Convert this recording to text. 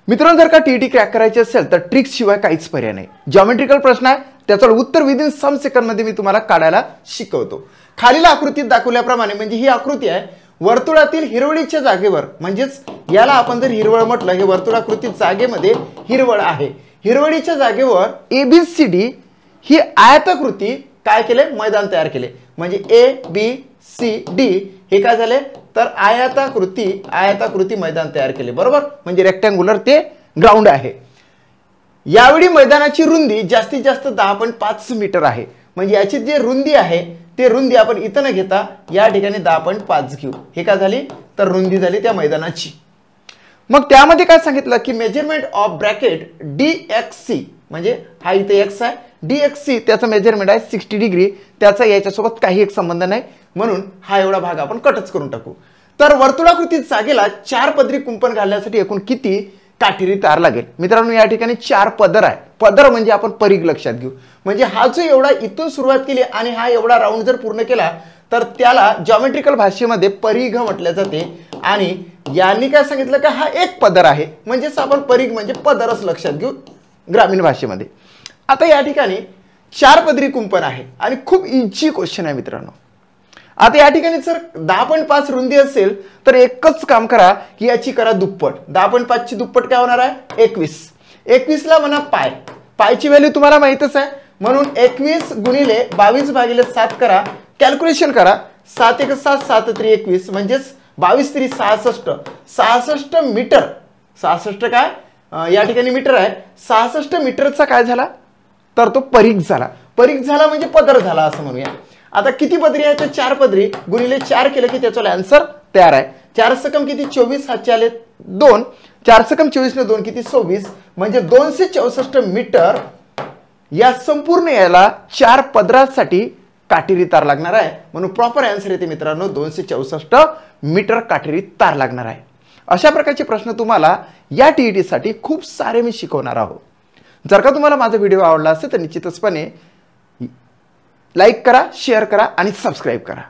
मित्रांनो, जर का टीईटी क्रॅक करायची असेल तर ट्रिक्स शिवाय काहीच पर्याय नाही। ज्योमेट्रिकल प्रश्न आहे, त्याचं उत्तर विदिन सम सेकंड मध्ये मी तुम्हाला काढायला शिकवतो। खालील आकृतीत दाखवल्याप्रमाणे म्हणजे ही आकृती आहे, वर्तुळातील हिरवळीच्या जागेवर म्हणजेच याला आपण जर हिरवळ म्हटलं, हे वर्तुळाकृती जागेमध्ये हिरवळ आहे, हिरवळीच्या जागेवर ABCD ही आयताकृती काय केले, मैदान तयार केले। म्हणजे ABCD हे काय झाले तर आयताकृती मैदान तयार केले, बरोबर। म्हणजे रेक्टँग्युलर ते ग्राउंड आहे। यावेळी मैदानाची रुंदी जास्तीत जास्त 10.5 मीटर आहे। म्हणजे याची जी रुंदी आहे ते रुंदी आपण इथं न घेता या ठिकाणी 10.5 घेऊ। हे काय झाली तर रुंदी झाली त्या मैदानाची। मग त्यामध्ये काय सांगितलं की मेजरमेंट ऑफ ब्रॅकेट DXC म्हणजे हा इथे x आहे, DXC त्याचं मेजरमेंट आहे 60 डिग्री, त्याचा याच्यासोबत काही एक संबंध नाही, म्हणून हा एवढा भाग आपण कटच करून टाकू। तर वर्तुळाकृती जागेला 4 पदरी कुंपण घालण्यासाठी एकूण किती काटेरी तार लागेल? मित्रांनो, या ठिकाणी 4 पदर आहे। पदर म्हणजे आपण परिघ लक्षात घेऊ। म्हणजे हा जो एवढा इथून सुरुवात केली आणि हा एवढा राऊंड जर पूर्ण केला तर त्याला ज्योमेट्रिकल भाषेमध्ये परिघ म्हटले जाते। आणि यांनी काय सांगितलं का हा एक पदर आहे, म्हणजेच आपण परिघ म्हणजे पदरच लक्षात घेऊ ग्रामीण भाषेमध्ये। आता या ठिकाणी 4 पदरी कुंपण आहे आणि खूप इझी क्वेश्चन आहे मित्रांनो। आता या ठिकाणी जर 10.5 रुंदी असेल तर एकच काम करा की याची करा दुप्पट। 10.5 ची दुप्पट काय होणार आहे 21। 21 ला म्हणा पाय, पायची व्हॅल्यू तुम्हाला माहितच आहे, म्हणून 21 गुणिले 22 भागिले 7 करा, कॅल्क्युलेशन करा। 7 1 7 7 3 21 म्हणजेच 22 3 66 66 मीटर। 66 काय या ठिकाणी मीटर आहे, 66 मीटरचा काय झाला तर तो परिघ झाला। परिघ झाला म्हणजे पदर झाला असं म्हणूया। आता किती पदरी आहे तर 4 पदरी, गुणिले 4 केलं की त्याचा आन्सर तयार आहे। 4 सकम किती 24, हातचे आले 2, 4 सकम 24 ने 2 किती 26, म्हणजे 264 मीटर या संपूर्ण याला 4 पदरासाठी काटेरी तार लागणार आहे। म्हणून प्रॉपर आन्सर येते मित्रांनो 264 मीटर काटेरी तार लागणार आहे। अशा प्रकारचे प्रश्न तुम्हाला या टीईटी साठी खूप सारे मी शिकवणार आहोत। जर का तुम्हाला माझा व्हिडिओ आवडला असेल तर निश्चितपणे लाईक करा, शेअर करा आणि सबस्क्राइब करा।